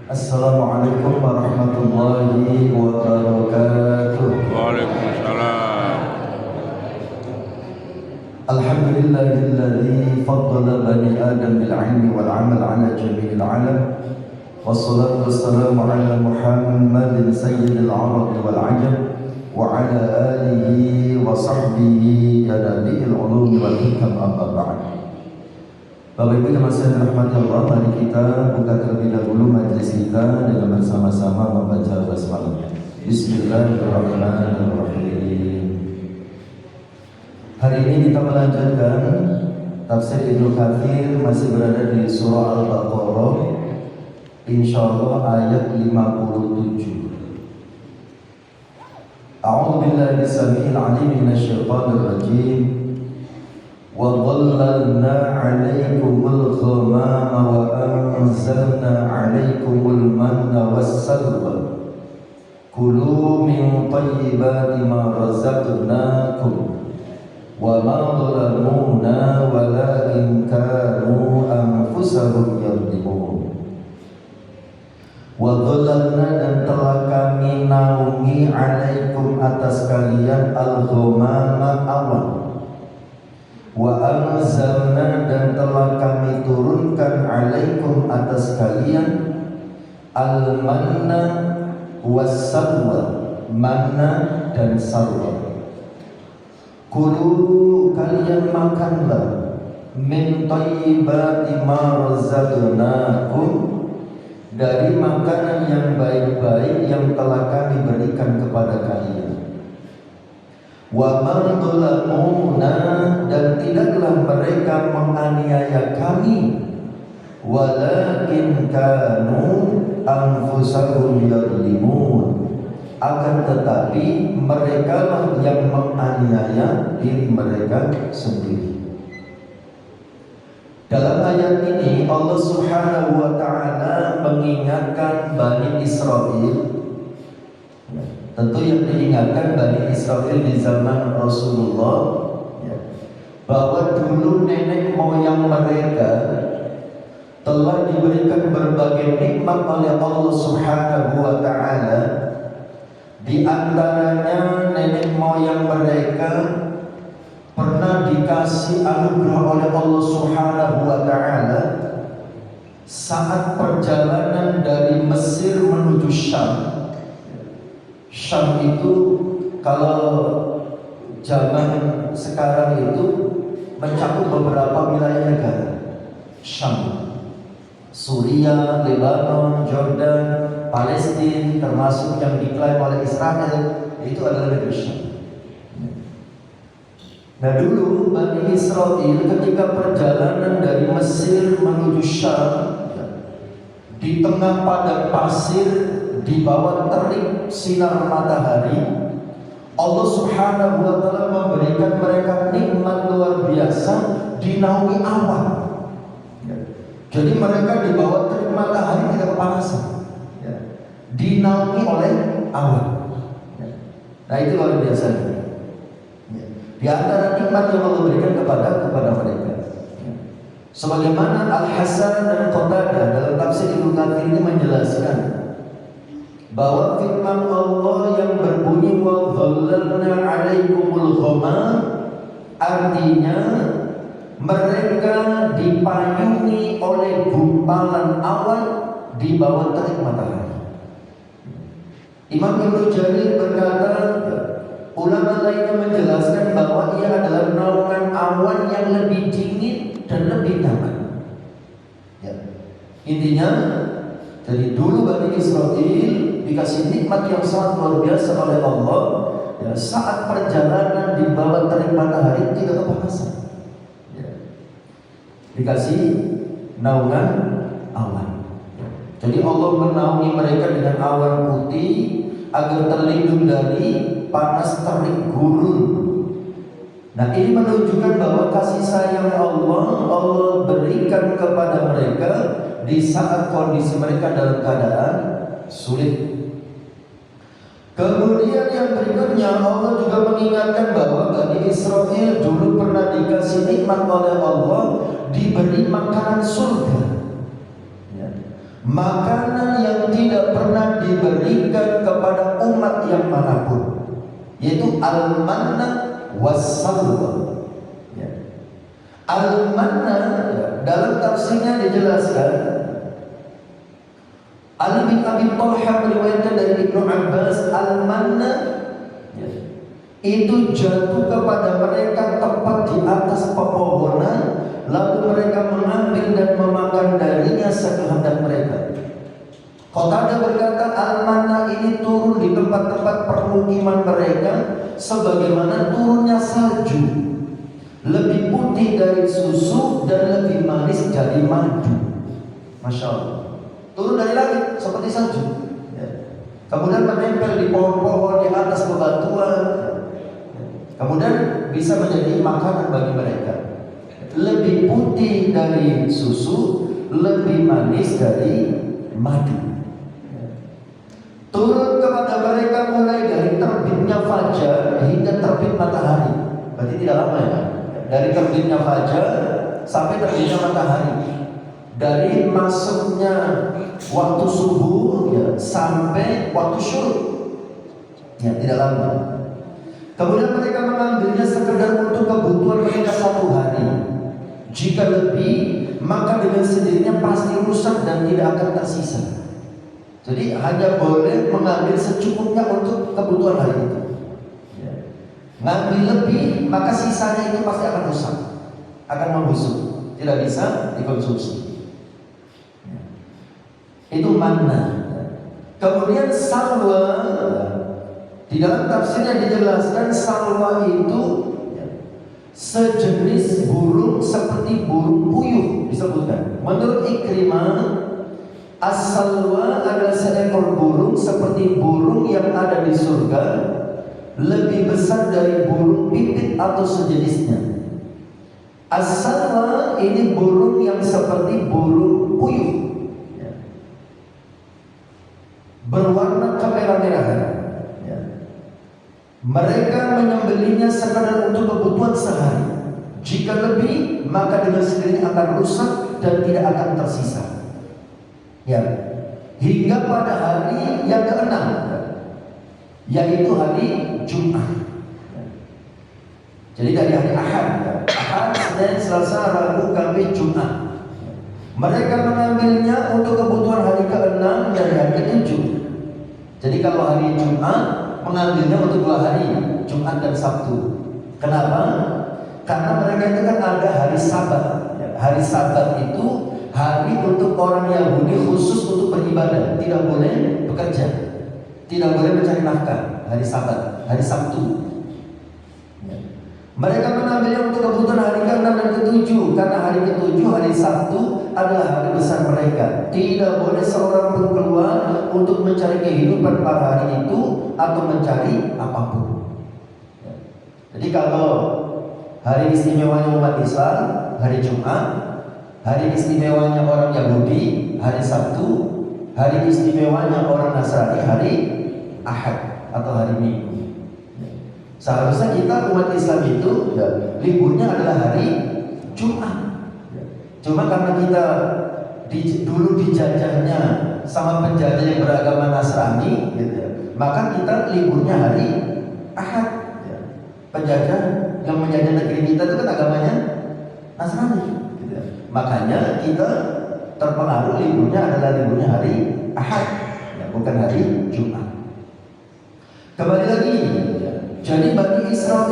Assalamualaikum warahmatullahi wabarakatuh. Waalaikumsalam. Alhamdulillahilladzi faddala bani Adam bil 'ilmi wal 'amal 'ala jami'il 'alam. Wassalatu wassalamu 'ala Muhammadin sayyidil 'arab wal 'ajam wa 'ala alihi wa sahbihi nabiyil 'ulumi wal hikam amma ba'd. Bapak Ibu yang masih dirahmati Allah, mari kita buka terlebih dahulu majelis kita dengan bersama-sama membaca basmalah. Bismillahirrahmanirrahim. Hari ini kita melanjutkan tafsir Ibnu Katsir, masih berada di surah Al-Baqarah, insyaallah ayat 57. A'udzu billahi as-sami'il 'alim minasy syaithanir rajim. وَظَلَّلْنَا عَلَيْكُمُ الْغَمَامَ وَأَنزَلْنَا عَلَيْكُمُ الْمَنَّ وَالسَّلْوَىٰ كُلُوا مِنْ طَيِّبَاتِ مَا رَزَقْنَاكُمْ وَمَا ظَلَمُونَا وَلَكِنْ كَانُوا أَنفُسَهُمْ يَظْلِمُونَ. وَظَلَّلْنَا, dan telah kami naungi, alaikum, atas kalian, al-ghamama, awan. Wa anzalna, dan telah kami turunkan, alaikum, atas kalian, al-manna was-salwa, manna dan salwa. Kulu, kalian makanlah, min thayyibati ma razaqnakum, dari makanan yang baik-baik yang telah kami berikan kepada kalian. Wa man dhalamuna, dan tidaklah mereka menganiaya kami, walakin kanu anfusahum yadlimun, akan tetapi mereka lah yang menganiaya diri mereka sendiri. Dalam ayat ini Allah Subhanahu wa ta'ala mengingatkan Bani Israil. Tentu yang diingatkan Bani Israil di zaman Rasulullah, bahwa dulu nenek moyang mereka telah diberikan berbagai nikmat oleh Allah Subhanahu wa ta'ala. Di antaranya nenek moyang mereka pernah dikasih anugerah oleh Allah Subhanahu wa ta'ala saat perjalanan dari Mesir menuju Syam. Syam itu kalau zaman sekarang itu mencakup beberapa wilayah negara. Syam, Suriah, Lebanon, Jordan, Palestina, termasuk yang diklaim oleh Israel, itu adalah negeri Syam. Nah, dulu Bani Israil ketika perjalanan dari Mesir menuju Syam, di tengah padang pasir, di bawah terik sinar matahari, Allah Subhanahu wa ta'ala memberikan mereka nikmat luar biasa, dinaungi awan. Jadi mereka di bawah terik matahari tidak kepanasan, dinaungi oleh awan. Nah, itu luar biasa. Di antara nikmat yang Allah berikan kepada mereka. Sebagaimana Al-Hasan dan Qatadah dalam tafsir Ibnu Katsir ini menjelaskan bahwa firman Allah yang berbunyi wa dhallalna 'alaikumul ghamam, artinya mereka dipayungi oleh gumpalan awan di bawah terik matahari. Imam Ibnu Jarir berkata, ulama lainnya menjelaskan bahwa ia adalah naungan awan yang lebih dingin dan lebih hangat. Intinya, dari dulu Bani Israil dikasih nikmat yang sangat luar biasa oleh Allah, saat perjalanan di bawah terik matahari tidak kepanasan, dikasih naungan awan. Jadi Allah menaungi mereka dengan awan putih agar terlindung dari panas terik gurun. Nah, ini menunjukkan bahwa kasih sayang Allah berikan kepada mereka di saat kondisi mereka dalam keadaan sulit. Kemudian yang berikutnya Allah juga mengingatkan bahwa Bani Israil dulu pernah dikasih nikmat oleh Allah, diberi makanan surga, makanan yang diberikan kepada umat yang manapun, yaitu al-manna was-salwa. Ya. Al-manna ya, dalam tafsirnya dijelaskan, Ali bin Abi Thalib meriwayatkan dari Ibnu Abbas, al-manna ya, itu jatuh kepada mereka tepat di atas pepohonan, lalu mereka mengambil dan memakan darinya sekehendak mereka. Qatadah berkata, al-manna ini turun di tempat-tempat permukiman mereka sebagaimana turunnya salju, lebih putih dari susu dan lebih manis dari madu. Masya Allah. Turun dari langit seperti salju ya. Kemudian menempel di pohon-pohon, di atas bebatuan ya. Kemudian bisa menjadi makanan bagi mereka. Lebih putih dari susu, lebih manis dari madu. Turun kepada mereka mulai dari terbitnya fajar hingga terbit matahari. Berarti tidak lama ya. Dari terbitnya fajar sampai terbitnya matahari. Dari masuknya waktu subuh ya, sampai waktu syuruk. Ya, tidak lama. Kemudian mereka mengambilnya sekedar untuk kebutuhan mereka satu hari. Jika lebih, maka dengan sendirinya pasti rusak dan tidak akan tersisa. Jadi hanya boleh mengambil secukupnya untuk kebutuhan hari itu. Ya. Ngambil lebih, maka sisanya itu pasti akan rusak, akan membusuk, tidak bisa dikonsumsi. Ya. Itu manna. Kemudian salwa. Di dalam tafsirnya dijelaskan salwa itu sejenis burung seperti burung puyuh disebutkan. Menurut Ikrimah, as-salwa adalah seekor burung seperti burung yang ada di surga, lebih besar dari burung pipit atau sejenisnya. As-salwa ini burung yang seperti burung puyuh, berwarna kemerah-merahan. Mereka menyembelihnya sekadar untuk kebutuhan sehari. Jika lebih, maka dengan sendirinya akan rusak dan tidak akan tersisa. Ya, hingga pada hari yang ke-6, yaitu hari Jumat. Jadi dari hari Ahad, Senin, Selasa, Rabu, Kamis, Jumat. Mereka mengambilnya untuk kebutuhan hari ke-6 dan hari ke-7. Jadi kalau hari Jumat mengambilnya untuk 2 hari, Jumat dan Sabtu. Kenapa? Karena mereka itu kan ada hari Sabat. Hari Sabat itu hari untuk orang Yahudi khusus untuk beribadah, tidak boleh bekerja, tidak boleh mencari nafkah. Hari Sabat, hari Sabtu. Mereka mengambilnya untuk kebutuhan hari ke-6 dan ke-7, karena hari ke-7, hari Sabtu adalah hari besar mereka. Tidak boleh seorang pun keluar untuk mencari kehidupan pada hari itu atau mencari apapun. Jadi kalau hari istimewanya umat Islam, hari Jumat, hari istimewanya orang Yahudi, hari Sabtu, hari istimewanya orang Nasrani, hari Ahad atau hari Minggu. Seharusnya kita umat Islam itu ya, liburnya adalah hari Jumat. Cuma karena kita dulu dijajahnya sama penjajah yang beragama Nasrani, gitu ya, maka kita liburnya hari Ahad. Ya. Penjajah yang menjajah negeri kita itu kan agamanya Nasrani. Gitu ya. Makanya kita terpengaruh liburnya adalah liburnya hari Ahad, ya, bukan hari Jumat. Kembali lagi. Jadi Bani Israel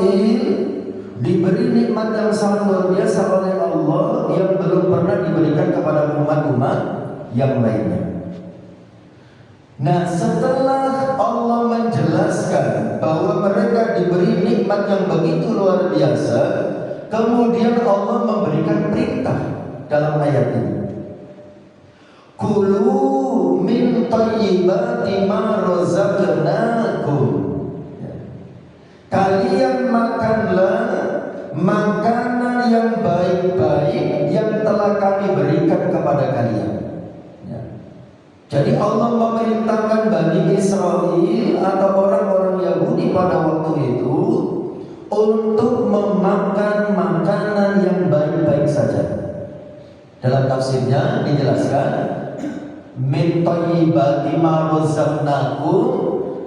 diberi nikmat yang sangat luar biasa oleh Allah yang belum pernah diberikan kepada umat-umat yang lainnya. Nah, setelah Allah menjelaskan bahwa mereka diberi nikmat yang begitu luar biasa, kemudian Allah memberikan perintah dalam ayat ini. Kulu min thayyibati ma razaqnakum. Kalian makanlah makanan yang baik-baik yang telah kami berikan kepada kalian. Ya. Jadi Allah memerintahkan Bani Israel atau orang-orang Yahudi pada waktu itu untuk memakan makanan yang baik-baik saja. Dalam tafsirnya dijelaskan, min thayyibati ma razaqnakum,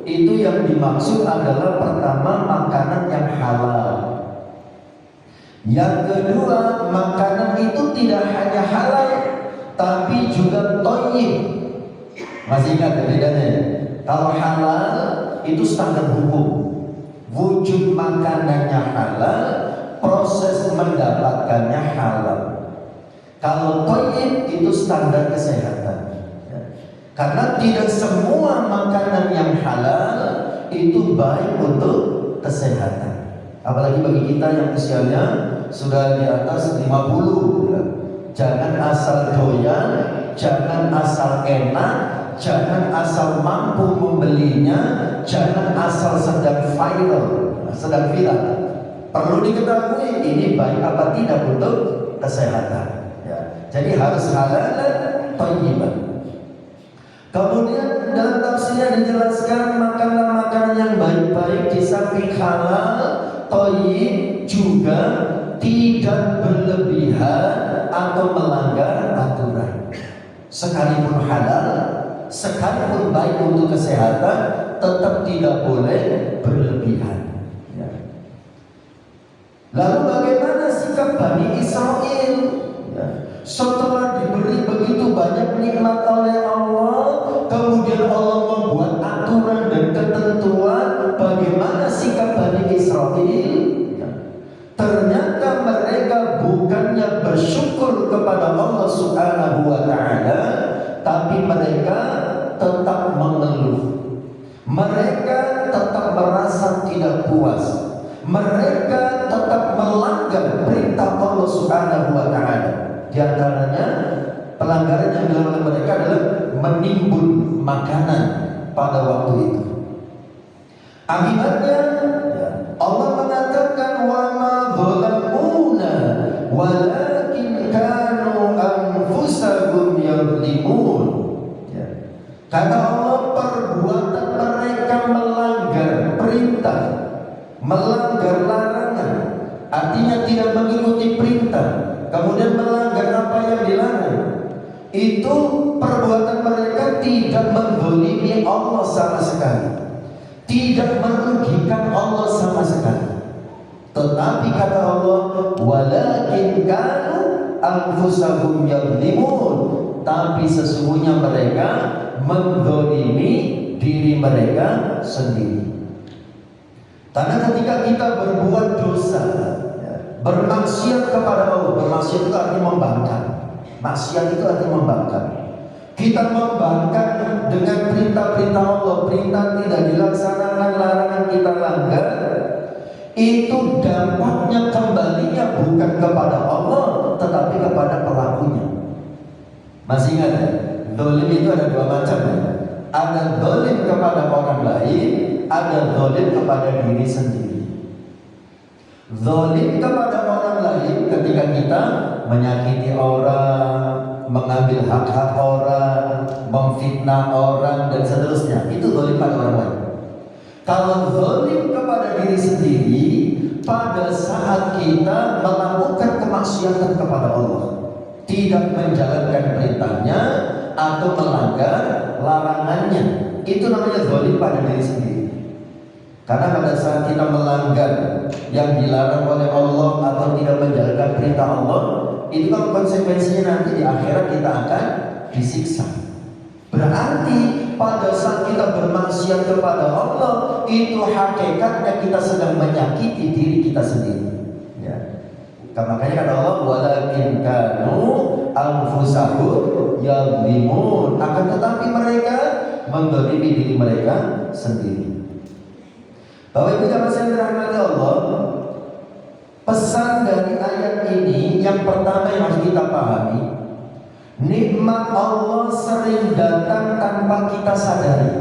itu yang dimaksud adalah pertama makanan yang halal. Yang kedua, makanan itu tidak hanya halal tapi juga thayyib. Masih ingat bedanya? Kalau halal itu standar hukum, wujud makanannya halal, proses mendapatkannya halal. Kalau thayyib itu standar kesehatan. Karena tidak semua makanan yang halal itu baik untuk kesehatan. Apalagi bagi kita yang usianya sudah di atas 50. Jangan asal doyan, jangan asal enak, jangan asal mampu membelinya, jangan asal sedang viral, sedang viral. Perlu diketahui ini baik apa tidak untuk kesehatan. Jadi harus halal dan thayyiban. Kemudian dalam tafsirnya dijelaskan makanlah makanan yang baik-baik di samping halal, thayyib juga tidak berlebihan atau melanggar aturan. Sekalipun halal, sekalipun baik untuk kesehatan, tetap tidak boleh berlebihan. Lalu bagaimana sikap Bani Israel? Setelah diberi begitu banyak nikmat oleh Allah, kemudian Allah membuat aturan dan ketentuan bagaimana sikap Bani Israel. Ternyata mereka bukannya bersyukur kepada Allah Subhanahu wa Ta'ala, tapi mereka tetap mengeluh. Mereka tetap merasa tidak puas. Mereka tetap melanggar perintah Allah Subhanahu wa Ta'ala. Di antaranya pelanggaran yang dilakukan oleh mereka adalah menimbun makanan pada waktu itu. Akibatnya Allah mengatakan wa ma dhalamuna walakin kanu anfusahum yadhlimun. Kata Allah, perbuatan mereka melanggar perintah, melanggar larangan, artinya tidak mengikuti perintah, kemudian melanggar apa yang dilarang. Itu perbuatan mereka tidak menzalimi Allah sama sekali, tidak merugikan Allah sama sekali. Tetapi kata Allah, walakin kanu anfusahum yadhlimun, tapi sesungguhnya mereka menzalimi diri mereka sendiri. Karena ketika kita berbuat dosa, bermaksiat kepada Allah, bermaksiat itu artinya membangkang. Maksiat itu artinya membangkang. Kita membangkang dengan perintah-perintah Allah, perintah tidak dilaksanakan, larangan kita langgar. Itu dampaknya kembalinya bukan kepada Allah, tetapi kepada pelakunya. Masih ingat ya? Zalim itu ada dua macam ya? Ada zalim kepada orang lain, ada zalim kepada diri sendiri. Zalim kepada orang lain ketika kita menyakiti orang, mengambil hak-hak orang, memfitnah orang dan seterusnya. Itu zalim pada orang lain. Kalau zalim kepada diri sendiri, pada saat kita melakukan kemaksiatan kepada Allah, tidak menjalankan perintahnya atau melanggar larangannya, itu namanya zalim pada diri sendiri. Karena pada saat kita melanggar yang dilarang oleh Allah atau tidak menjalankan perintah Allah, itu kan konsekuensinya nanti di akhirat kita akan disiksa. Berarti pada saat kita bermaksiat kepada Allah, itu hakikatnya kita sedang menyakiti diri kita sendiri. Ya. Makanya kata Allah, walakin kanu anfusahum yadhlimun, akan tetapi mereka menzalimi diri mereka sendiri. Bapak Ibu jamaah yang dirahmati Allah, pesan dari ayat ini yang pertama yang harus kita pahami, nikmat Allah sering datang tanpa kita sadari.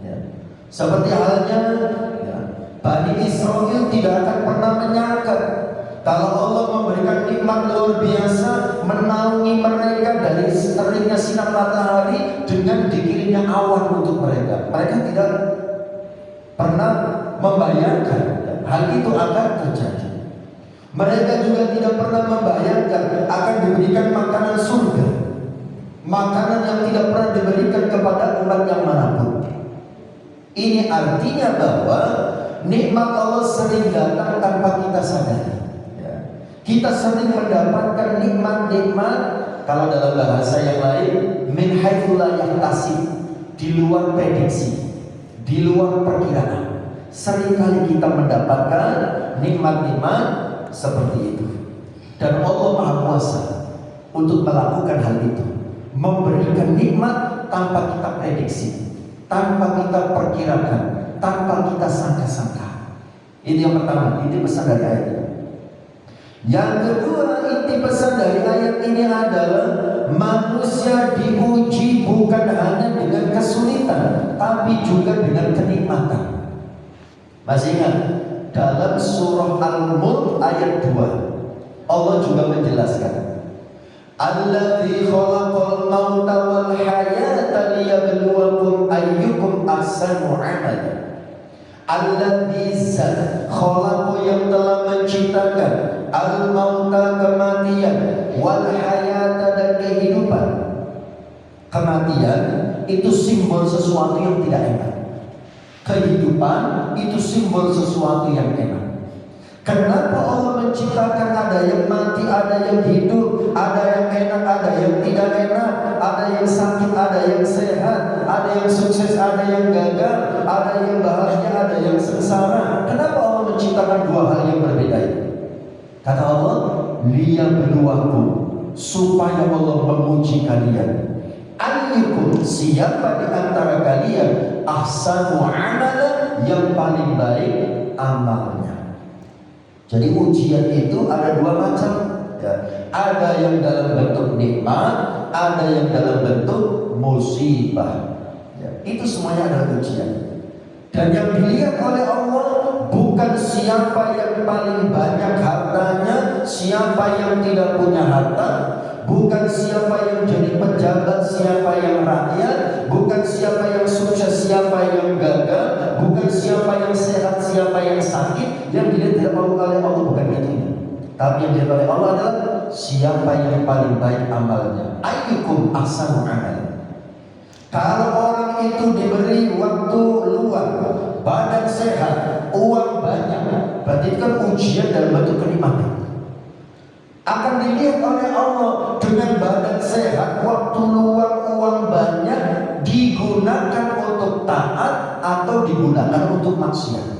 Ya. Seperti halnya Bani Israel tidak akan pernah menyangka kalau Allah memberikan nikmat luar biasa, menaungi mereka dari teringnya sinar matahari dengan dikirimnya awan untuk mereka. Mereka tidak pernah membayangkan hal itu akan terjadi. Mereka juga tidak pernah membayangkan akan diberikan makanan surga. makanan yang tidak pernah diberikan kepada umat yang manapun. Ini artinya bahwa nikmat Allah sering datang tanpa kita sadari. Ya. Kita sering mendapatkan nikmat-nikmat, kalau dalam bahasa yang lain, min haitsu la yahtasib, di luar prediksi, di luar perkiraan. Seringkali kita mendapatkan nikmat-nikmat seperti itu. Dan Allah Maha Kuasa untuk melakukan hal itu, memberikan nikmat tanpa kita prediksi, tanpa kita perkirakan, tanpa kita sangka-sangka. Ini yang pertama, ini pesan dari ayat ini. Yang kedua, inti pesan dari ayat ini adalah manusia diuji bukan hanya dengan kesulitan, tapi juga dengan kenikmatan. Masih ingat? Dalam surah Al-Mulk ayat 2 Allah juga menjelaskan, Alladzi khalaqal mauta wal hayata liyabluwakum ayyukum ahsanu amala. Alladzi khalaqu, yang telah menciptakan, al mauta, kematian, wal hayata, dan kehidupan. Kematian itu simbol sesuatu yang tidak enak. Kehidupan itu simbol sesuatu yang enak. Kenapa Allah menciptakan ada yang mati, ada yang hidup, ada yang enak, ada yang tidak enak, ada yang sakit, ada yang sehat, ada yang sukses, ada yang gagal, ada yang bahagia, ada yang sengsara. Kenapa Allah menciptakan dua hal yang berbeda itu? Kata Allah, liyabluwakum, supaya Allah menguji kalian. Ayyukum, siapa di antara kalian, ahsanu amala, yang paling baik amalnya. Jadi ujian itu ada dua macam, ya. Ada yang dalam bentuk nikmat, ada yang dalam bentuk musibah. Ya. Itu semuanya adalah ujian. Dan yang dilihat oleh Allah bukan siapa yang paling banyak hartanya, siapa yang tidak punya harta, bukan siapa yang jadi pejabat, siapa yang rakyat, bukan siapa yang sukses, siapa yang gagal, bukan siapa yang sehat, siapa yang sakit. Yang dilihat oleh Allah bukan itu. Tapi yang dilihat oleh Allah adalah siapa yang paling baik amalnya. Ayyukum ahsanu amala. Kalau orang itu diberi waktu luang, badan sehat, uang banyak, berarti itu kan ujian dalam bentuk kenikmatan. Akan dilihat oleh Allah dengan badan sehat, waktu luang, uang banyak, digunakan untuk taat atau digunakan untuk maksiat.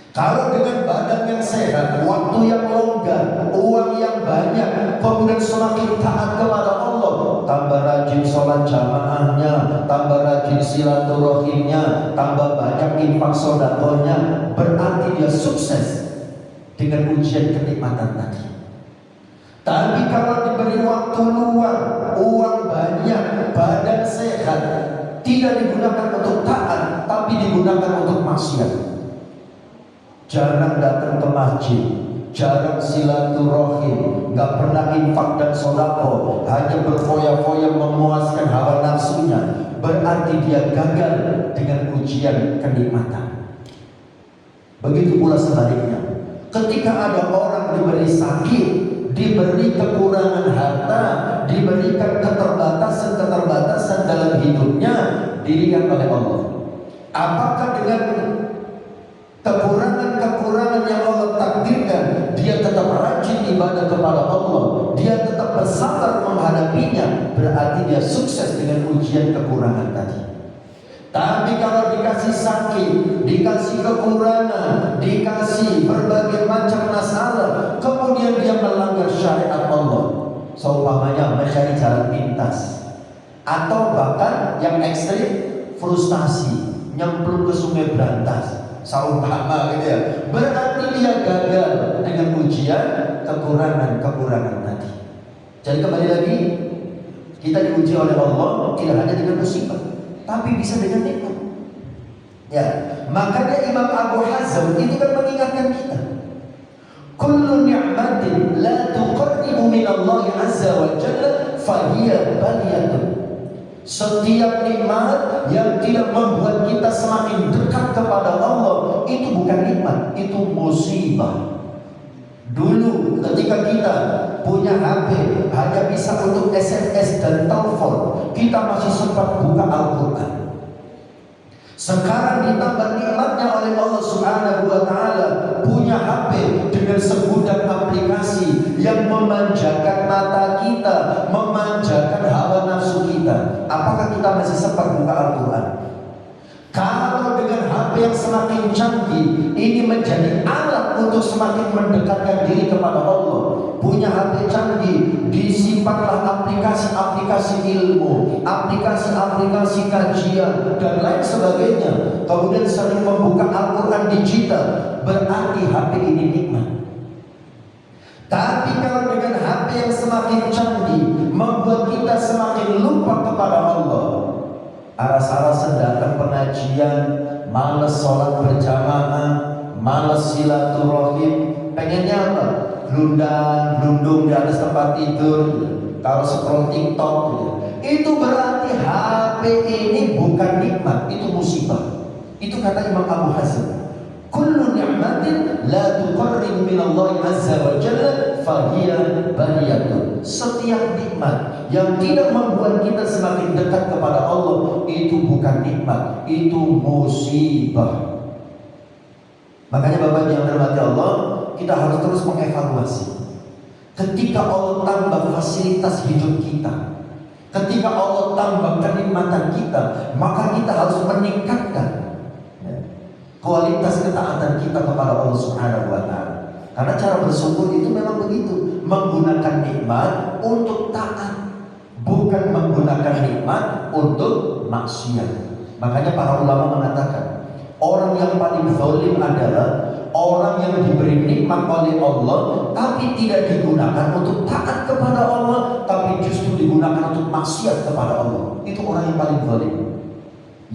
Kalau dengan badan yang sehat, waktu yang longgar, uang yang banyak, kemudian semakin taat kepada Allah, tambah rajin sholat jamaahnya, tambah rajin silaturahimnya, tambah banyak infak sedekahnya, berarti dia sukses dengan ujian kenikmatan tadi. Tapi kalau diberi waktu luang, uang banyak, badan sehat, tidak digunakan untuk taat, tapi digunakan untuk maksiat. Jarang datang ke masjid, jarang silaturahim, gak pernah infak dan sedekah, hanya berfoya-foya memuaskan hawa nafsunya, berarti dia gagal dengan ujian kenikmatan. Begitu pula sebaliknya, ketika ada orang diberi sakit, diberi kekurangan harta, diberikan keterbatasan dalam hidupnya, dilihat oleh Allah. Apakah dengan kekurangan yang Allah takdirkan, dia tetap rajin ibadah kepada Allah, dia tetap bersabar menghadapinya, berarti dia sukses dengan ujian kekurangan tadi. Tapi kalau dikasih sakit, dikasih kekurangan, dikasih berbagai macam masalah, kemudian dia melanggar syariat Allah, seumpamanya mencari jalan pintas, atau bahkan yang ekstrim, frustasi, nyemplung ke sungai berantas, saumpama gitu ya, berarti dia gagal dengan ujian kekurangan tadi. Jadi kembali lagi, kita diuji oleh Allah tidak hanya dengan musibah, tapi bisa dengan nikmat. Ya, makanya Imam Abu Hazm itu kan mengingatkan kita, kullu ni'matin la tuqarribu min Allah azza wa jalla fahiya baliyatun. Setiap nikmat yang tidak membuat kita semakin dekat kepada Allah, itu bukan nikmat, itu musibah. Dulu ketika kita punya HP hanya bisa untuk SMS dan telepon, kita masih sempat buka Al-Quran. Sekarang ditambah nikmatnya oleh Allah Subhanahu wa Ta'ala, punya HP dengan segudang aplikasi yang memanjakan mata kita, memanjakan hawa nafsu kita. Apakah kita masih sempat buka Al-Quran? Kalau dengan HP yang semakin canggih, ini menjadi alat untuk semakin mendekatkan diri kepada Allah. Punya HP canggih, disimpanlah aplikasi-aplikasi ilmu, aplikasi-aplikasi kajian, dan lain sebagainya. Kemudian sering membuka Al-Quran digital, berarti HP ini nikmat. Tapi kalau dengan HP yang semakin canggih, membuat kita semakin lupa kepada Allah. Aras-arasan datang pengajian, males sholat berjamaah, males silaturahim, pengennya apa? Gelundung di atas tempat tidur, kalau scroll TikTok, itu berarti HP ini bukan nikmat, itu musibah. Itu kata Imam Abu Hazm. Kullu ni'matin la tuqarribu minallahi azza wa jalla fahiya bariyatun. Setiap nikmat yang tidak membuat kita semakin dekat kepada Allah, itu bukan nikmat, itu musibah. Makanya Bapak yang dirahmati Allah, kita harus terus mengevaluasi. Ketika Allah tambah fasilitas hidup kita, ketika Allah tambah kenikmatan kita, maka kita harus meningkatkan kualitas ketaatan kita kepada Allah Subhanahu wa Ta'ala. Karena cara bersyukur itu memang begitu, menggunakan nikmat untuk taat, bukan menggunakan nikmat untuk maksiat. Makanya para ulama mengatakan, orang yang paling zalim adalah orang yang diberi nikmat oleh Allah tapi tidak digunakan untuk taat kepada Allah, tapi justru digunakan untuk maksiat kepada Allah. Itu orang yang paling zalim.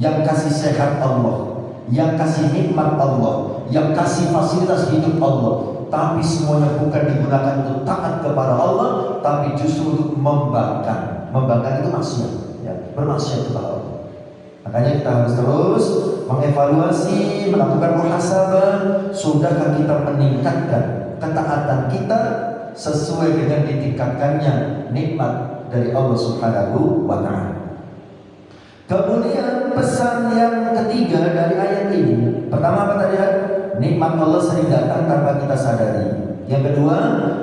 Yang kasih sehat Allah, yang kasih nikmat Allah, yang kasih fasilitas hidup Allah, tapi semuanya bukan digunakan untuk taat kepada Allah, tapi justru untuk membangkang. Membangkang itu maksiat, ya, bermaksiat kepada Allah. Makanya kita harus terus mengevaluasi, melakukan muhasabah. Sudahkah kita meningkatkan ketaatan kita sesuai dengan ditingkatkannya nikmat dari Allah Subhanahu wa Ta'ala. Kemudian pesan yang ketiga dari ayat ini, pertama apa tadi? Nikmat Allah sering datang tanpa kita sadari. Yang kedua,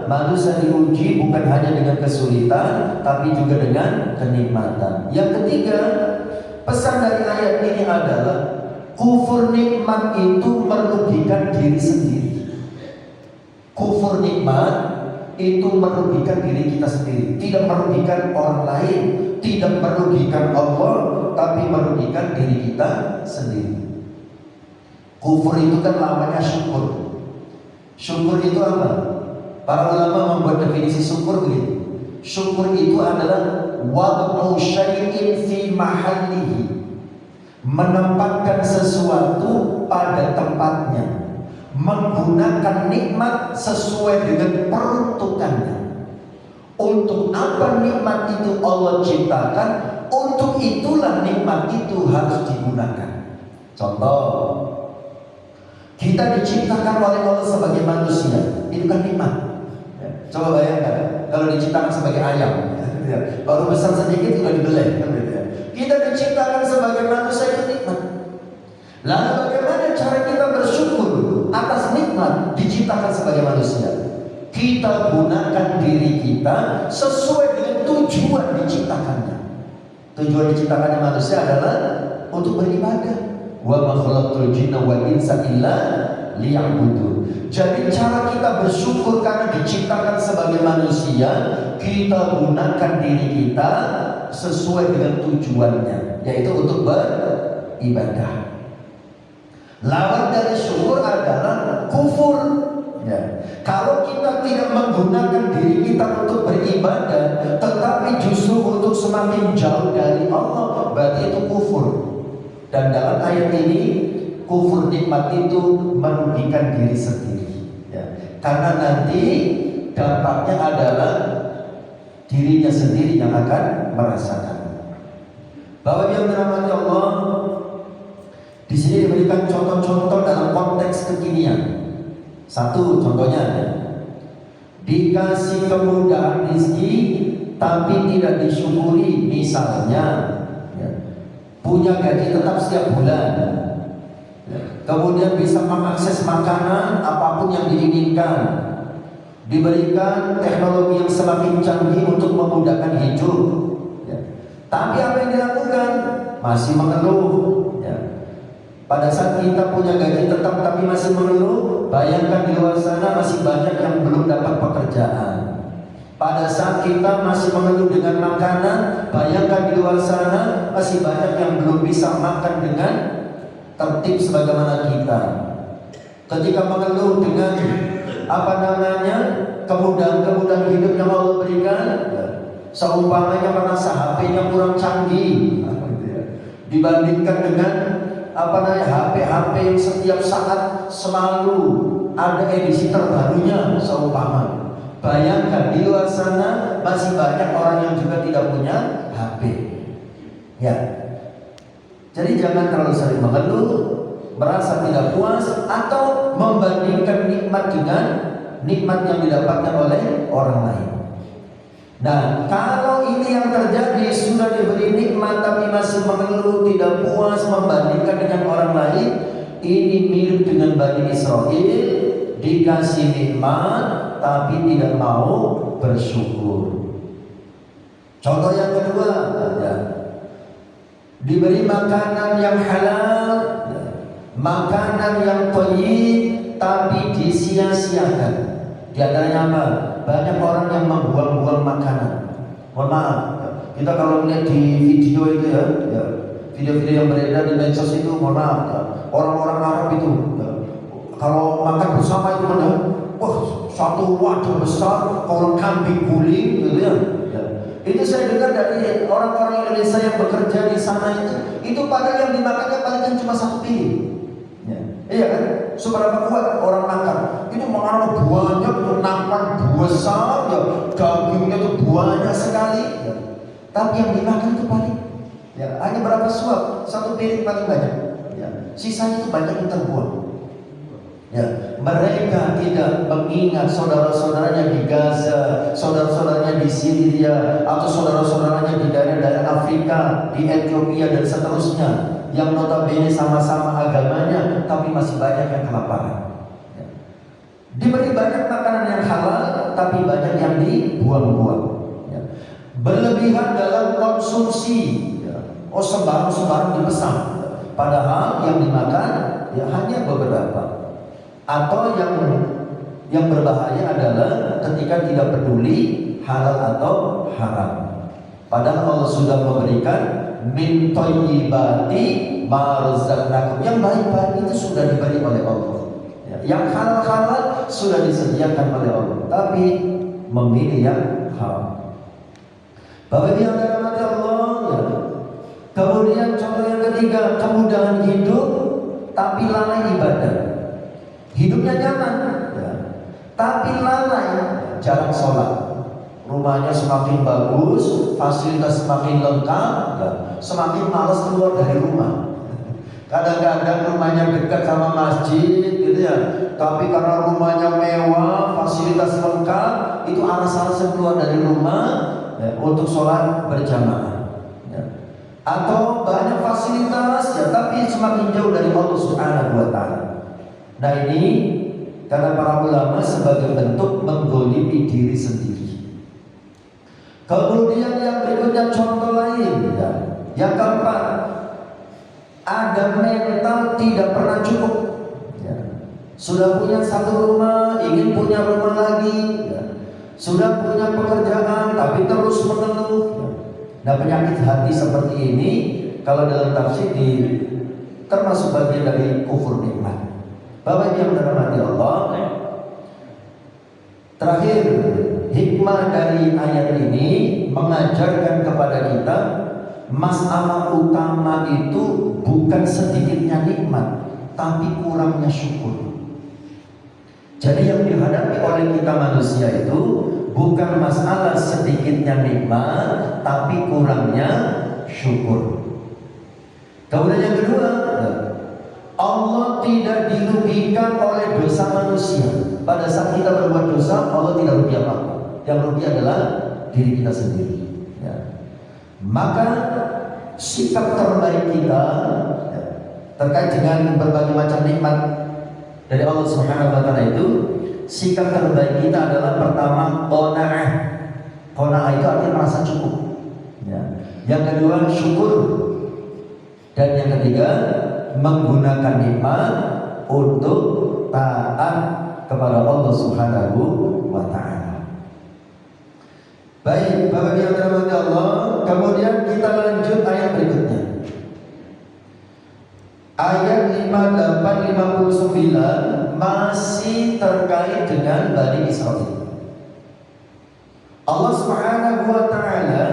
manusia diuji bukan hanya dengan kesulitan, tapi juga dengan kenikmatan. Yang ketiga, pesan dari ayat ini adalah kufur nikmat itu merugikan diri sendiri. Kufur nikmat itu merugikan diri kita sendiri, tidak merugikan orang lain, tidak merugikan Allah, tapi merugikan diri kita sendiri. Kufur itu kan lawannya syukur. Syukur itu apa? Para ulama membuat definisi syukur begini. Syukur itu adalah wad'u syai'in fi mahallihi, menempatkan sesuatu pada tempatnya, menggunakan nikmat sesuai dengan peruntukannya. Untuk apa nikmat itu Allah ciptakan, untuk itulah nikmat itu harus digunakan. Contoh, kita diciptakan oleh Allah sebagai manusia, itu kan nikmat. Coba bayangkan kalau diciptakan sebagai ayam, baru besar sedikit sudah dibeleh. Kita diciptakan sebagai manusia, itu nikmat. Lalu bagaimana cara kita bersyukur atas nikmat diciptakan sebagai manusia? Kita gunakan diri kita sesuai dengan tujuan diciptakannya. Tujuan diciptakannya manusia adalah untuk beribadah. Wa ma khalaqtul jinna wal insa illa liya'budun. Jadi cara kita bersyukur karena diciptakan sebagai manusia, kita gunakan diri kita sesuai dengan tujuannya, yaitu untuk beribadah. Lawan dari syukur adalah kufur. Ya. Kalau kita tidak menggunakan diri kita untuk beribadah, tetapi justru untuk semakin jauh dari Allah, berarti itu kufur. Dan dalam ayat ini, kufur nikmat itu merugikan diri sendiri. Ya. Karena nanti dampaknya adalah dirinya sendiri yang akan merasakan. Bahwa yang dirahmati Allah, di sini diberikan contoh-contoh dalam konteks kekinian. Satu contohnya, dikasih kemudahan rezeki tapi tidak disyukuri. Misalnya ya, punya gaji tetap setiap bulan, ya, kemudian bisa mengakses makanan apapun yang diinginkan, diberikan teknologi yang semakin canggih untuk memudahkan hidup, ya. Tapi apa yang dilakukan? Masih mengeluh, ya. Pada saat kita punya gaji tetap tapi masih mengeluh, bayangkan di luar sana masih banyak yang belum dapat pekerjaan. Pada saat kita masih mengeluh dengan makanan, bayangkan di luar sana masih banyak yang belum bisa makan dengan tertib sebagaimana kita. Ketika mengeluh dengan kemudahan-kemudahan hidup yang Allah berikan, seumpamanya merasa HP-nya kurang canggih dibandingkan dengan HP-HP yang setiap saat selalu ada edisi terbarunya seumpama. Bayangkan di luar sana masih banyak orang yang juga tidak punya HP. Ya. Jadi jangan terlalu sering mengeluh, merasa tidak puas atau membandingkan nikmat dengan nikmat yang didapatkan oleh orang lain. Nah, kalau ini yang terjadi, sudah diberi nikmat tapi masih mengeluh, tidak puas, membandingkan dengan orang lain, ini mirip dengan Bani Israil, dikasih nikmat tapi tidak mau bersyukur. Contoh yang kedua, ya, diberi makanan yang halal, ya, makanan yang thayyib tapi disia-siakan. Di antaranya apa? Banyak orang yang membuang-buang makanan. Mohon maaf, kita kalau melihat di video itu ya, video-video yang beredar di medsos itu, mohon maaf, ya, orang-orang Arab itu, ya, kalau makan bersama itu ada, wah, satu wadah besar, kalau kambing guling, gitu ya. Itu saya dengar dari orang-orang Indonesia yang bekerja di sana itu padahal yang dimakannya paling kan cuma satu piring. Ya. Iya kan? Seberapa kuat orang makan? Itu makan banyak, nampan besar, ya, dagingnya itu banyak sekali. Ya. Tapi yang dimakan itu paling, ya, hanya berapa suap? Satu piring paling banyak. Ya. Sisanya itu banyak yang terbuang. Ya, mereka tidak mengingat saudara-saudaranya di Gaza, saudara-saudaranya di Syria, atau saudara-saudaranya di daerah-daerah Afrika, di Ethiopia dan seterusnya, yang notabene sama-sama agamanya, tapi masih banyak yang kelaparan. Ya. Diberi banyak makanan yang halal, tapi banyak yang dibuang-buang. Ya. Berlebihan dalam konsumsi, ya. Oh, sembarang-sembarang dipesan, padahal yang dimakan ya hanya beberapa. Atau yang berbahaya adalah ketika tidak peduli halal atau haram. Padahal Allah sudah memberikan min thayyibati ma razaqnakum. Yang baik-baik itu sudah diberi oleh Allah. Ya, yang halal-halal sudah disediakan oleh Allah, tapi memilih yang haram. Bapak Ibu yang dirahmati Allah, ya. Kemudian contoh yang ketiga, kemudahan hidup tapi lalai ibadah. Hidupnya nyaman, ya, tapi lalai, jarang sholat. Rumahnya semakin bagus, fasilitas semakin lengkap, ya, semakin malas keluar dari rumah. Kadang-kadang rumahnya dekat sama masjid, gitu ya. Tapi karena rumahnya mewah, fasilitas lengkap, itu alas-alasan keluar dari rumah, ya, untuk sholat berjamaah. Ya. Atau banyak fasilitas, ya, tapi semakin jauh dari Allah Subhanahu wa Ta'ala. Nah, ini karena para ulama sebagai bentuk menggolimi diri sendiri. Kemudian yang berikutnya contoh lain, ya. Yang keempat, ada mental tidak pernah cukup, ya. Sudah punya satu rumah, ingin punya rumah lagi, ya. Sudah punya pekerjaan tapi terus mengeluh, ya. Nah, penyakit hati seperti ini kalau dalam tafsir termasuk bagian dari kufur nikmat. Bapak yang dirahmati Allah, terakhir, hikmah dari ayat ini mengajarkan kepada kita masalah utama itu bukan sedikitnya nikmat, tapi kurangnya syukur. Jadi yang dihadapi oleh kita manusia itu bukan masalah sedikitnya nikmat, tapi kurangnya syukur. Kemudian yang kedua, Allah tidak dirugikan oleh dosa manusia. pada saat kita berbuat dosa, Allah tidak rugi apa-apa. Yang rugi adalah diri kita sendiri. Ya. Maka sikap terbaik kita ya, terkait dengan berbagai macam nikmat dari Allah Subhanahu wa taala itu, sikap terbaik kita adalah pertama qanaah. Qanaah itu artinya merasa cukup. Ya. Yang kedua syukur. Dan yang ketiga menggunakan nikmat untuk taat kepada Allah Subhanahu wa taala. Baik, Bapak Ibu yang dirahmati Allah, kemudian kita lanjut ayat berikutnya. Ayat 58-59 masih terkait dengan Bani Israil. Allah Subhanahu wa taala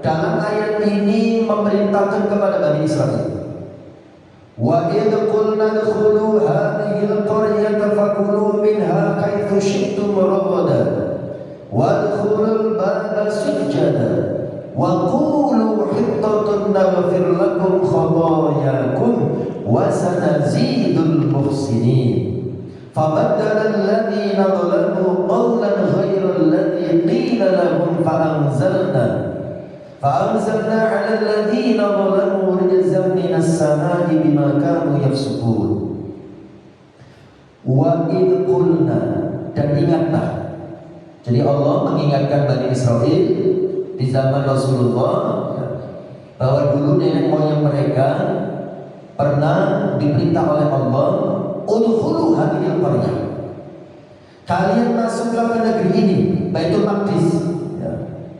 dalam ayat ini memerintahkan kepada Bani Israil, wa idh qulna dkhulu hadhihi al-qaryata fakulu minha haitsu syi'tum ragadan wadkhulul baba sujada wa qulu hittatun naghfir lakum khatayakum wa sanazidul muhsinin. Fabaddala alladhina zalamu qawlan ghayra alladhi qila lahum فأنزلنا على الذين ظلموا رجزا من السماء بما كانوا يفسقون. Wa idh qulna, dan ingatlah. Jadi Allah mengingatkan Bani Israil di zaman Rasulullah bahwa dulu nenek moyang mereka pernah diperintah oleh Allah, udkhulu hadhil qaryah, kalian masuklah ke negeri ini, Baitul Maqdis, ya,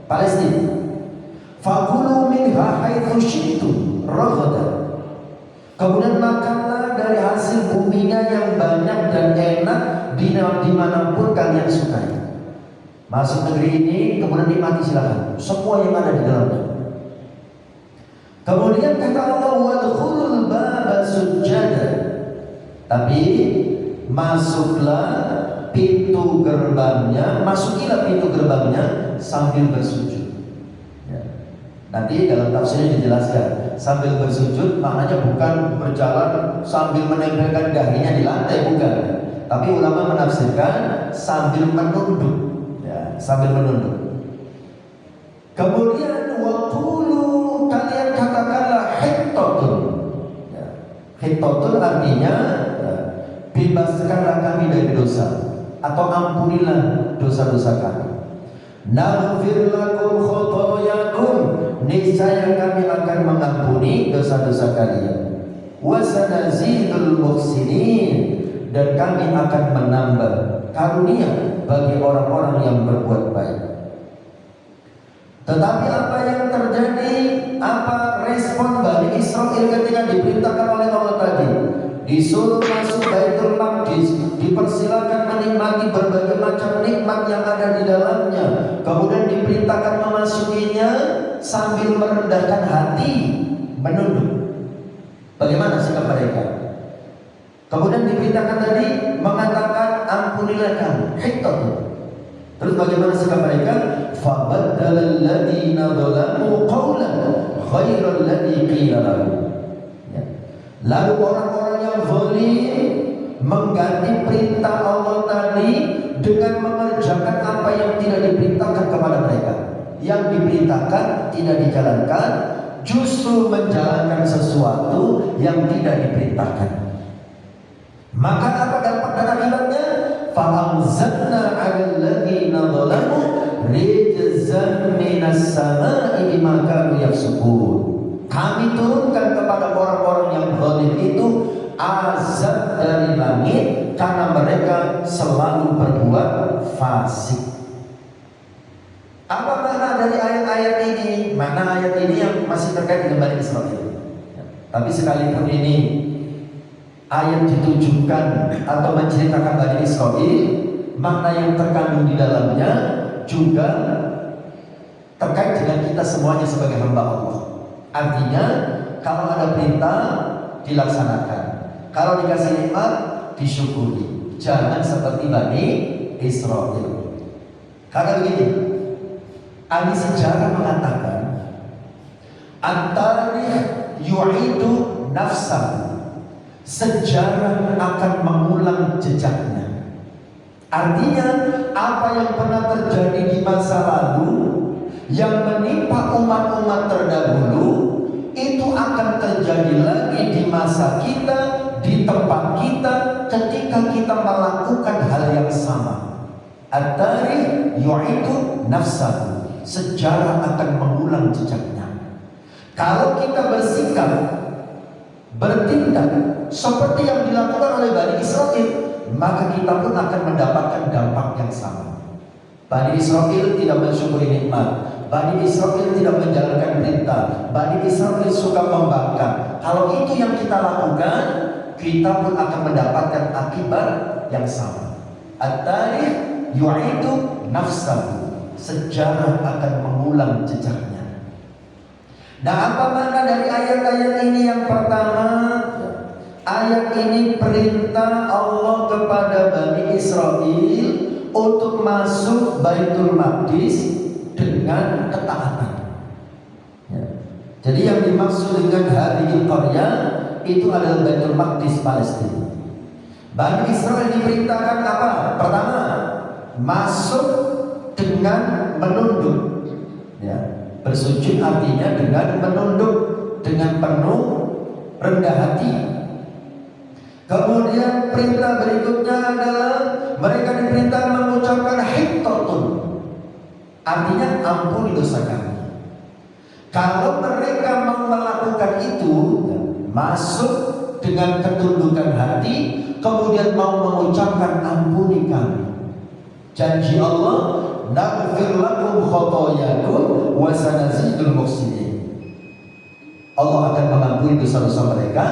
Palestina. Fakulu minha haitsu syi'tum ragadan, kemudian makanlah dari hasil buminya yang banyak dan enak dimanapun kalian sukai. Masuk negeri ini, kemudian nikmati silakan semua yang ada di dalamnya. Kemudian kata Allah, wadkhulul baba sujada, tapi masuklah pintu gerbangnya, masukilah pintu gerbangnya sambil bersujud. Nanti dalam tafsirnya dijelaskan, sambil bersujud maknanya bukan berjalan sambil menempelkan dahinya di lantai, bukan. Tapi ulama menafsirkan sambil menunduk, ya, sambil menunduk. Kemudian waqulu, kalian katakanlah hittatun. Ya. Hittatun artinya ya, bebaskanlah kami dari dosa, atau ampunilah dosa-dosa kami. Naghfir lakum khotoyakum, niscaya kami akan mengampuni dosa-dosa kalian. Wa sanazidul muhsinin, dan kami akan menambah karunia bagi orang-orang yang berbuat baik. Tetapi apa yang terjadi? Apa respon Bani Israil ketika diperintahkan oleh Allah tadi? Disuruh masuk Baitul Maqdis, dipersilakan menikmati berbagai macam nikmat yang ada di dalamnya, kemudian diperintahkan memasukinya sambil merendahkan hati, menunduk. Bagaimana sikap mereka? Kemudian diperintahkan tadi mengatakan ampunilah kami, hittatun. Terus bagaimana sikap mereka? Fabaddala alladhina zalamu qawlan ghayra alladhi qila lahum. Lalu orang-orang yang zalim mengganti perintah Allah tadi dengan mengerjakan apa yang tidak diperintahkan kepada mereka. Yang diperintahkan tidak dijalankan, justru menjalankan sesuatu yang tidak diperintahkan. Maka apa dampak dan akibatnya? Fa'anzalna 'alal ladzina zalamu rijzan minas sama'i bima kanu yafsukun. Kami turunkan kepada orang-orang yang zalim itu azab dari langit karena mereka selalu berbuat fasik. Apa makna dari ayat-ayat ini? Makna ayat ini yang masih terkait dengan Bani Israil. Tapi sekalipun ini ayat ditujukan atau menceritakan Bani Israil, makna yang terkandung di dalamnya juga terkait dengan kita semuanya sebagai hamba Allah. Artinya, kalau ada perintah dilaksanakan, kalau dikasih nikmat disyukuri. Jangan seperti Bani Israil. Karena begini, ahli sejarah mengatakan, at-tarikh yu'idu nafsahu, sejarah akan mengulang jejaknya. Artinya apa yang pernah terjadi di masa lalu yang menimpa umat-umat terdahulu itu akan terjadi lagi di masa kita, di tempat kita, ketika kita melakukan hal yang sama. At-tarikh yu'idu nafsahu, sejarah akan mengulang jejaknya. Kalau kita bersikap, bertindak seperti yang dilakukan oleh Bani Israel, maka kita pun akan mendapatkan dampak yang sama. Bani Israel tidak mensyukuri nikmat, Bani Israel tidak menjalankan perintah, Bani Israel suka membangkang. Kalau itu yang kita lakukan, kita pun akan mendapatkan akibat yang sama. At-tarikh yu'idu nafsahu, sejarah akan mengulang jejaknya. Nah, apa makna dari ayat-ayat ini? Yang pertama, ayat ini perintah Allah kepada Bani Israel untuk masuk Baitul Maqdis dengan ketaatan. Ya. Jadi yang dimaksud dengan hadhil qaryah itu adalah Baitul Maqdis Palestina. Bani Israel diperintahkan apa? Pertama, masuk dengan menunduk. Ya. Bersujud artinya dengan menunduk, dengan penuh rendah hati. Kemudian perintah berikutnya adalah mereka diperintahkan mengucapkan hittatun, artinya ampuni dosa kami. Kalau mereka mau melakukan itu, masuk dengan ketundukan hati, kemudian mau mengucapkan ampuni kami. Janji Allah, naghfir lakum khotoyakum wa sanazidul muhsinin. Allah akan mengampuni dosa-dosa mereka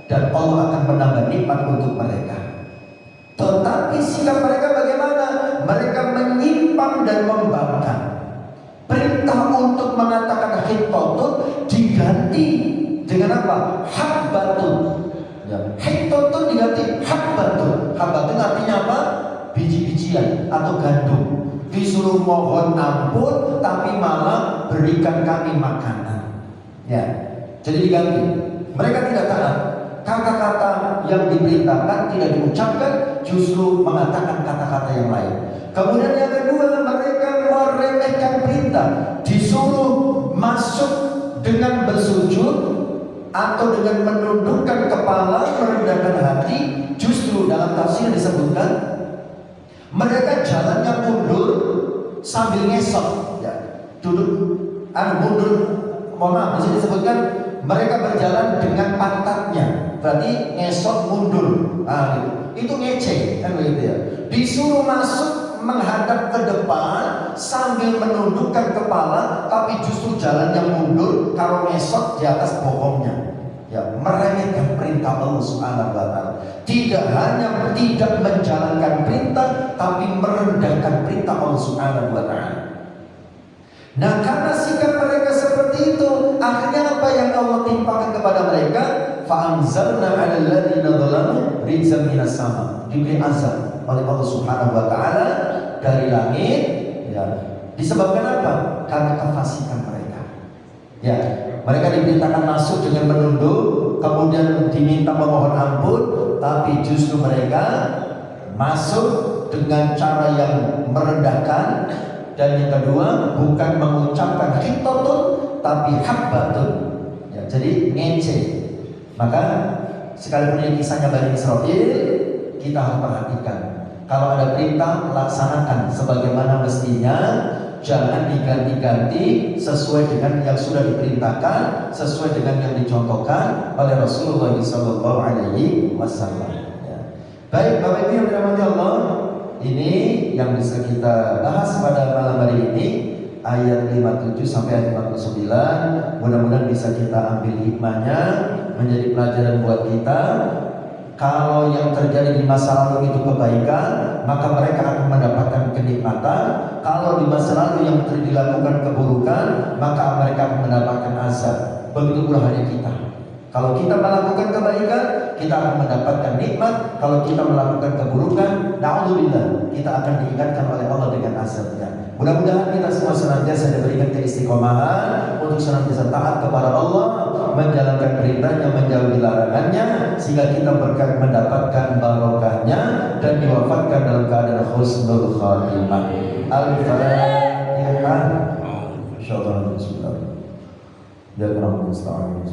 dan Allah akan menambah nikmat untuk mereka. Tetapi sikap mereka bagaimana? Mereka menyimpang dan membangkang. Perintah untuk mengatakan hittatun diganti dengan apa? Habbatun. Ya. Hittatun diganti habbatun. Habbatun artinya apa? Biji-bijian atau gandum. Disuruh mohon ampun, tapi malah berikan kami makanan. Ya, jadi diganti. Mereka tidak taat. Kata-kata yang diperintahkan tidak diucapkan, justru mengatakan kata-kata yang lain. Kemudian yang kedua, mereka meremehkan perintah. Disuruh masuk dengan bersujud atau dengan menundukkan kepala, merendahkan hati, justru dalam tafsir disebutkan mereka jalannya mundur sambil ngesot, ya. Duduk, mundur. Mohon maaf, di sini disebutkan mereka berjalan dengan pantatnya, berarti ngesot mundur. Gitu. Itu ngece, kan begitu ya. Disuruh masuk menghadap ke depan sambil menundukkan kepala, tapi justru jalannya mundur, kalau ngesot di atas bokongnya. Ya, meremehkan perintah Allah Subhanahu wa taala. Tidak hanya tidak menjalankan perintah, tapi merendahkan perintah Allah Subhanahu wa taala. Nah, karena sikap mereka seperti itu, akhirnya apa yang Allah timpakan kepada mereka? Fa anzalna 'alal ladzina zalamu rizqan minas sama. Diberi azab oleh Allah Subhanahu wa taala dari langit, ya. Disebabkan apa? Karena kefasikan mereka. Ya, mereka diperintahkan masuk dengan menunduk, kemudian diminta memohon ampun, tapi justru mereka masuk dengan cara yang merendahkan, dan yang kedua bukan mengucapkan hittatun tapi habbatun. Ya, jadi ngece. Maka sekalipun ini kisahnya Bani Israel, kita harus perhatikan. Kalau ada perintah, laksanakan sebagaimana mestinya. Jangan diganti-ganti sesuai dengan yang sudah diperintahkan, sesuai dengan yang dicontohkan oleh Rasulullah SAW. Ya. Baik, Bapak Ibu yang dirahmati Allah, ini yang bisa kita bahas pada malam hari ini, ayat 57 sampai ayat 59. Mudah-mudahan bisa kita ambil hikmahnya, menjadi pelajaran buat kita. Kalau yang terjadi di masa lalu itu kebaikan, maka mereka akan mendapatkan kenikmatan. Kalau di masa lalu yang dilakukan keburukan, maka mereka akan mendapatkan azab. Begitu pula hanya kita. Kalau kita melakukan kebaikan, kita akan mendapatkan nikmat. Kalau kita melakukan keburukan, na'udzubillah, kita akan diingatkan oleh Allah dengan azabnya. Mudah-mudahan kita semua senantiasa diberikan keistiqomahan untuk senantiasa taat kepada Allah, menjalankan perintahnya, menjauhi larangannya, sehingga kita mendapatkan barokahnya dan diwafatkan dalam keadaan husnul khatimah. Al-Fatihah. Insyaallah bismillah. Ya Rabbi musta'an.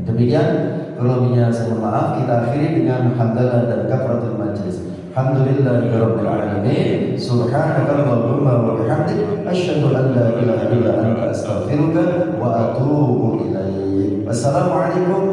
Demikian kurangnya saya mohon maaf, kita akhiri dengan hamdalah dan kafaratul majlis. Alhamdulillahirabbil alamin. Subhanakallahumma wa bihamdik asyhadu an la ilaha illa anta astaghfiruka wa atubu ilaik. Wassalamualaikum